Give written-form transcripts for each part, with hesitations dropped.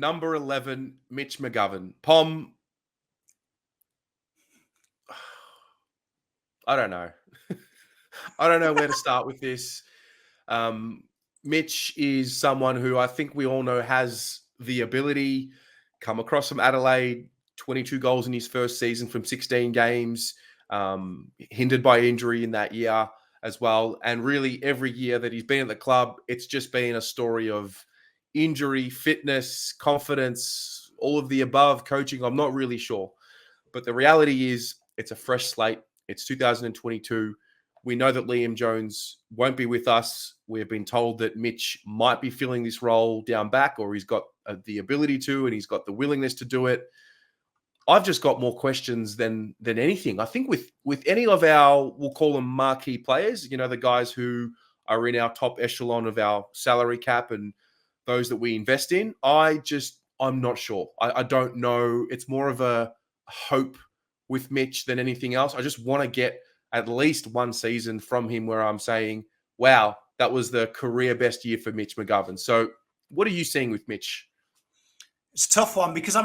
number 11, Mitch McGovern. Pom, I don't know. I don't know where to start with this. Mitch is someone who I think we all know has the ability, come across from Adelaide, 22 goals in his first season from 16 games, hindered by injury in that year as well. And really every year that he's been at the club, it's just been a story of injury, fitness, confidence, all of the above, coaching. I'm not really sure. But the reality is it's a fresh slate. It's 2022. We know that Liam Jones won't be with us. We've been told that Mitch might be filling this role down back, or he's got the ability to, and he's got the willingness to do it. I've just got more questions than anything. I think with any of our, we'll call them marquee players, the guys who are in our top echelon of our salary cap and those that we invest in, I'm not sure. I don't know. It's more of a hope with Mitch than anything else. I just want to get at least one season from him where I'm saying, wow, that was the career best year for Mitch McGovern. So what are you seeing with Mitch? It's a tough one because,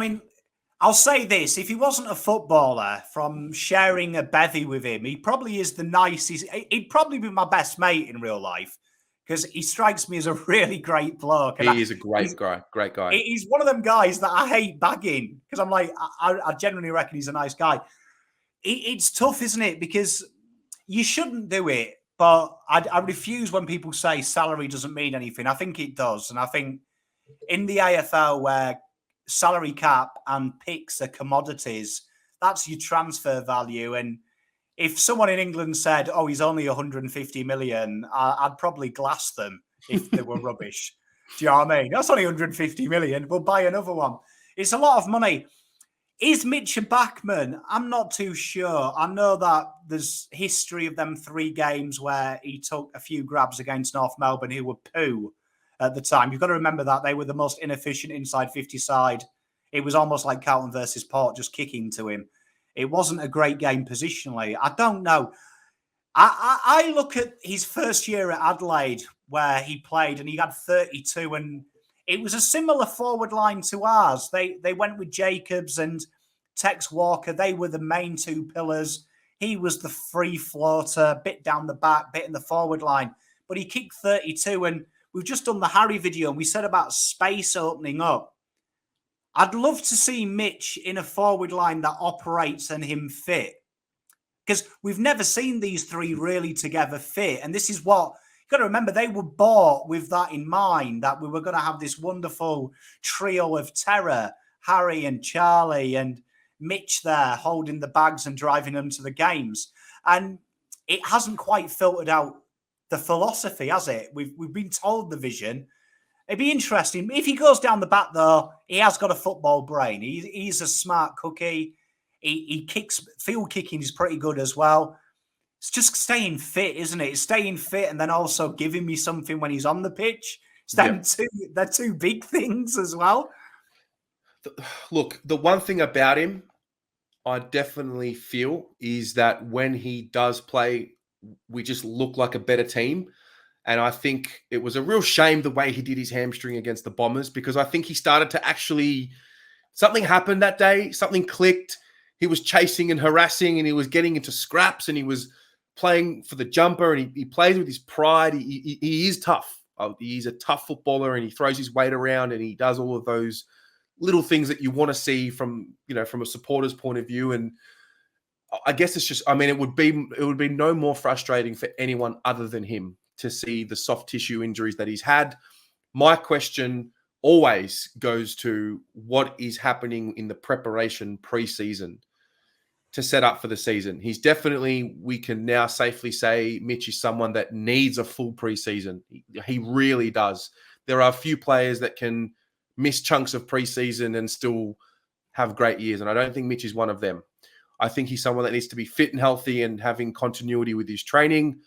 I'll say this. If he wasn't a footballer, from sharing a bevy with him, he probably is the nicest. He'd probably be my best mate in real life because he strikes me as a really great bloke. He is a great guy. He's one of them guys that I hate bagging because I'm like, I genuinely reckon he's a nice guy. It's tough, isn't it? Because you shouldn't do it, but I refuse when people say salary doesn't mean anything. I think it does. And I think in the AFL where salary cap and picks are commodities, that's your transfer value. And if someone in England said, oh, he's only 150 million, I'd probably glass them if they were rubbish. Do you know what I mean? That's only 150 million. We'll buy another one. It's a lot of money. Is Mitch a backman? I'm not too sure. I know that there's history of them 3 games where he took a few grabs against North Melbourne, who were poo at the time. You've got to remember that they were the most inefficient inside 50 side. It was almost like Carlton versus Port, just kicking to him. It wasn't a great game positionally. I don't know. I look at his first year at Adelaide where he played and he had 32 and it was a similar forward line to ours. They went with Jacobs and Tex Walker. They were the main 2 pillars. He was the free floater, bit down the back, bit in the forward line. But he kicked 32 and we've just done the Harry video and we said about space opening up. I'd love to see Mitch in a forward line that operates and him fit. Because we've never seen these 3 really together fit. And this is what, you've got to remember, they were bought with that in mind, that we were going to have this wonderful trio of terror, Harry and Charlie and Mitch there holding the bags and driving them to the games. And it hasn't quite filtered out the philosophy, has it? We've been told the vision. It'd be interesting. If he goes down the back, though, he has got a football brain. He's a smart cookie. He kicks, field kicking is pretty good as well. It's just staying fit, isn't it? It's staying fit and then also giving me something when he's on the pitch. They're 2 big things as well. Look, the one thing about him I definitely feel is that when he does play, we just look like a better team. And I think it was a real shame the way he did his hamstring against the Bombers because I think he started to actually, something happened that day, something clicked. He was chasing and harassing and he was getting into scraps and he was playing for the jumper and he plays with his pride. He is tough. He's a tough footballer and he throws his weight around and he does all of those little things that you want to see from a supporter's point of view. And I guess it's just, it would be no more frustrating for anyone other than him to see the soft tissue injuries that he's had. My question always goes to what is happening in the preparation pre-season to set up for the season. He's definitely, we can now safely say, Mitch is someone that needs a full pre-season. He really does. There are a few players that can miss chunks of pre-season and still have great years, and I don't think Mitch is one of them. I think he's someone that needs to be fit and healthy and having continuity with his training.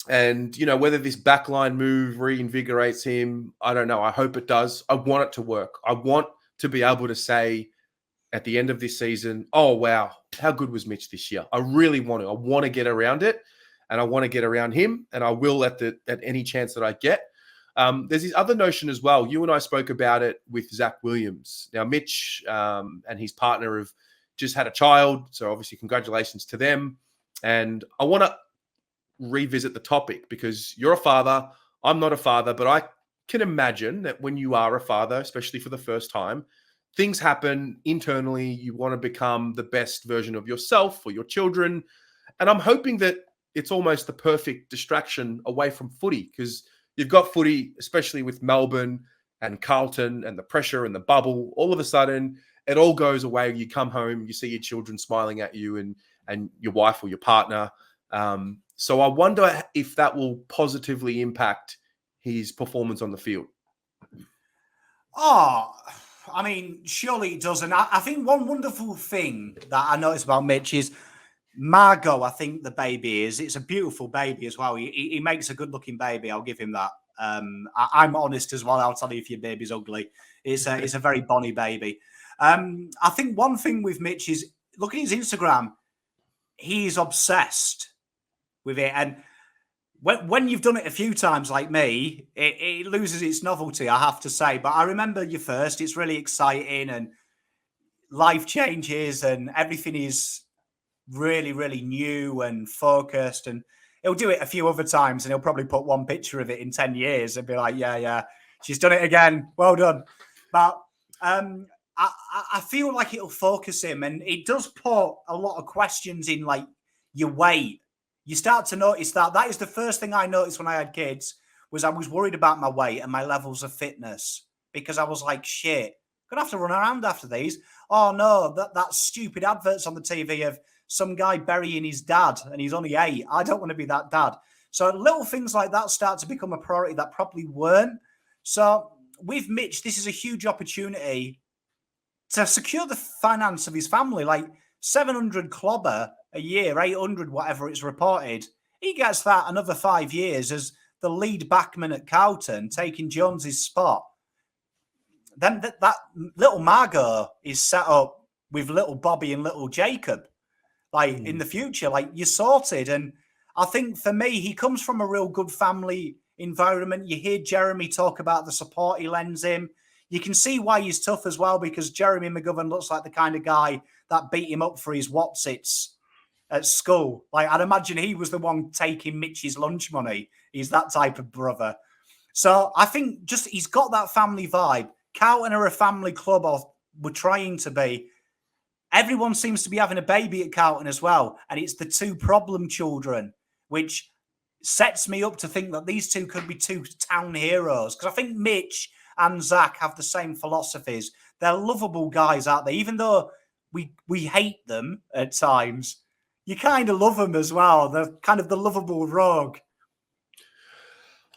And, whether this backline move reinvigorates him, I don't know. I hope it does. I want it to work. I want to be able to say at the end of this season, oh, wow, how good was Mitch this year? I really want to. I want to get around it, and I want to get around him, and I will at any chance that I get. There's this other notion as well. You and I spoke about it with Zach Williams. Now, Mitch and his partner have just had a child, so obviously congratulations to them. And I want to revisit the topic because you're a father. I'm not a father, but I can imagine that when you are a father, especially for the first time, things happen internally. You want to become the best version of yourself or your children. And I'm hoping that it's almost the perfect distraction away from footy because you've got footy, especially with Melbourne and Carlton and the pressure and the bubble. All of a sudden, it all goes away. You come home, you see your children smiling at you and your wife or your partner. So I wonder if that will positively impact his performance on the field. Oh, I mean, surely it does. And I think one wonderful thing that I noticed about Mitch is Margot, I think the baby is. It's a beautiful baby as well. He makes a good-looking baby. I'll give him that. I'm honest as well. I'll tell you if your baby's ugly. It's a very bonny baby. I think one thing with Mitch is, look at his Instagram. He's obsessed with it. And when you've done it a few times like me, it loses its novelty, I have to say. But I remember you first. It's really exciting and life changes and everything is really, really new and focused. And he'll do it a few other times and he'll probably put one picture of it in 10 years and be like, yeah, she's done it again. Well done. But I feel like it'll focus him, and it does put a lot of questions in, like your weight. You start to notice that. That is the first thing I noticed when I had kids, was I was worried about my weight and my levels of fitness, because I was like, shit, I'm gonna have to run around after these. Oh no, that stupid adverts on the TV of some guy burying his dad and he's only 8. I don't want to be that dad. So little things like that start to become a priority that probably weren't. So with Mitch, this is a huge opportunity to secure the finance of his family, like 700 clobber a year, 800, whatever it's reported. He gets that another 5 years as the lead backman at Carlton, taking Jones's spot. Then that little Margot is set up with little Bobby and little Jacob. Like in the future, like you're sorted. And I think for me, he comes from a real good family environment. You hear Jeremy talk about the support he lends him. You can see why he's tough as well, because Jeremy McGovern looks like the kind of guy that beat him up for his Watsits at school. Like, I'd imagine he was the one taking Mitch's lunch money. He's that type of brother. So I think just he's got that family vibe. Carlton are a family club, or we're trying to be. Everyone seems to be having a baby at Carlton as well. And it's the 2 problem children, which sets me up to think that these 2 could be 2 town heroes. Because I think Mitch and Zach have the same philosophies. They're lovable guys, aren't they? Even though we hate them at times, you kind of love them as well. They're kind of the lovable rogue.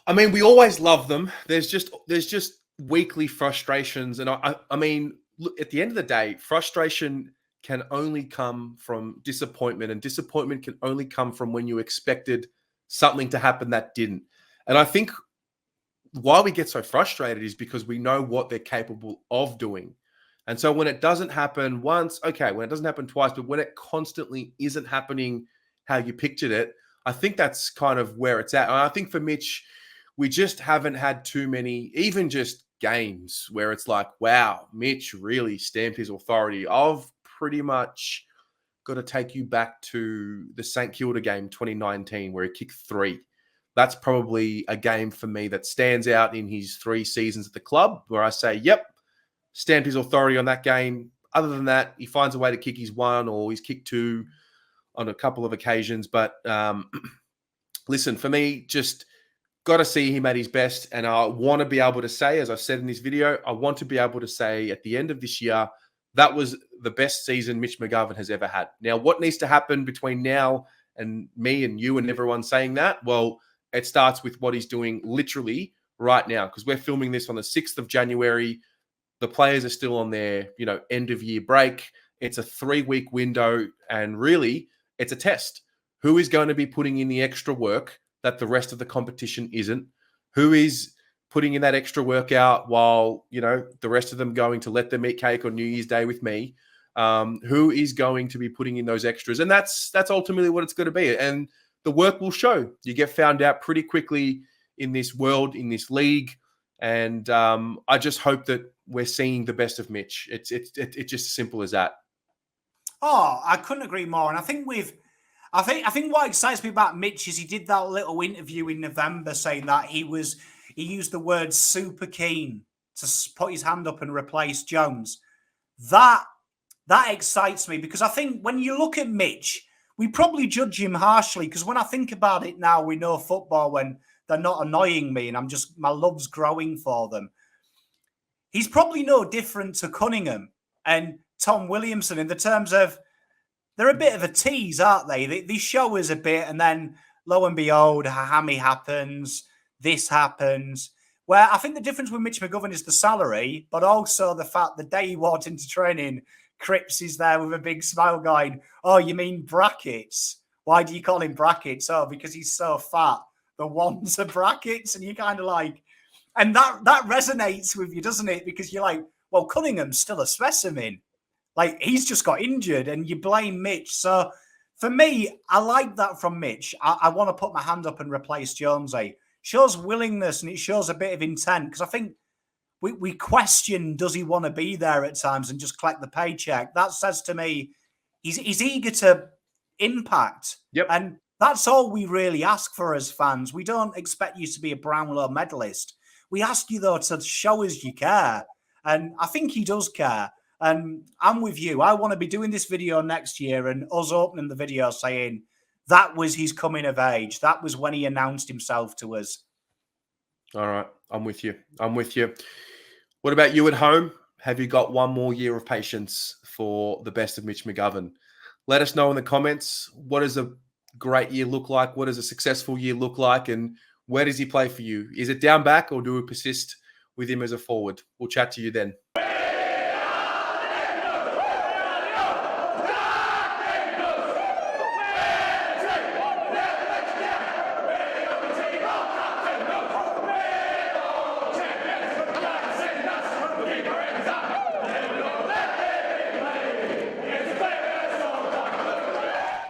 I mean, we always love them. There's just weekly frustrations. And I mean, look, at the end of the day, frustration can only come from disappointment, and disappointment can only come from when you expected something to happen that didn't. And I think why we get so frustrated is because we know what they're capable of doing. And so when it doesn't happen once, okay, when it doesn't happen twice, but when it constantly isn't happening how you pictured it, I think that's kind of where it's at. And I think for Mitch, we just haven't had too many, even just games where it's like, wow, Mitch really stamped his authority. I've pretty much got to take you back to the St Kilda game 2019 where he kicked 3. That's probably a game for me that stands out in his 3 seasons at the club where I say, yep, stamped his authority on that game. Other than that, he finds a way to kick his 1 or he's kicked 2 on a couple of occasions. But listen, for me, just got to see him at his best. And I want to be able to say, as I said in this video, I want to be able to say at the end of this year, that was the best season Mitch McGovern has ever had. Now, what needs to happen between now and me and you and everyone saying that? Well, it starts with what he's doing literally right now, because we're filming this on the 6th of January. The players are still on their, end of year break. It's a 3-week window, and really it's a test. Who is going to be putting in the extra work that the rest of the competition isn't? Who is putting in that extra workout while, the rest of them going to let them eat cake on New Year's Day with me? Who is going to be putting in those extras? And that's ultimately what it's going to be. And the work will show. You get found out pretty quickly in this world, in this league. And I just hope that we're seeing the best of Mitch. It's just as simple as that. Oh, I couldn't agree more. And I think I think what excites me about Mitch is he did that little interview in November saying that he used the word super keen to put his hand up and replace Jones. That excites me because I think when you look at Mitch, we probably judge him harshly because when I think about it now, we know football when they're not annoying me and my love's growing for them. He's probably no different to Cunningham and Tom Williamson in the terms of they're a bit of a tease, aren't they? They show us a bit, and then lo and behold, a hammy happens, this happens. Where I think the difference with Mitch McGovern is the salary, but also the fact the day he walked into training, Cripps is there with a big smile going, "Oh, you mean brackets? Why do you call him brackets? Oh, because he's so fat. The ones are brackets." And you kind of like, and that resonates with you, doesn't it? Because you're like, well, Cunningham's still a specimen. Like, he's just got injured and you blame Mitch. So for me, I like that from Mitch. I want to put my hand up and replace Jonesy. Shows willingness and it shows a bit of intent because I think we question, does he want to be there at times and just collect the paycheck? That says to me, he's eager to impact. Yep. And that's all we really ask for as fans. We don't expect you to be a Brownlow medalist. We ask you, though, to show us you care. And I think he does care. And I'm with you. I want to be doing this video next year and us opening the video saying that was his coming of age. That was when he announced himself to us. All right. I'm with you. I'm with you. What about you at home? Have you got one more year of patience for the best of Mitch McGovern? Let us know in the comments. What does a great year look like? What does a successful year look like? And where does he play for you? Is it down back or do we persist with him as a forward? We'll chat to you then.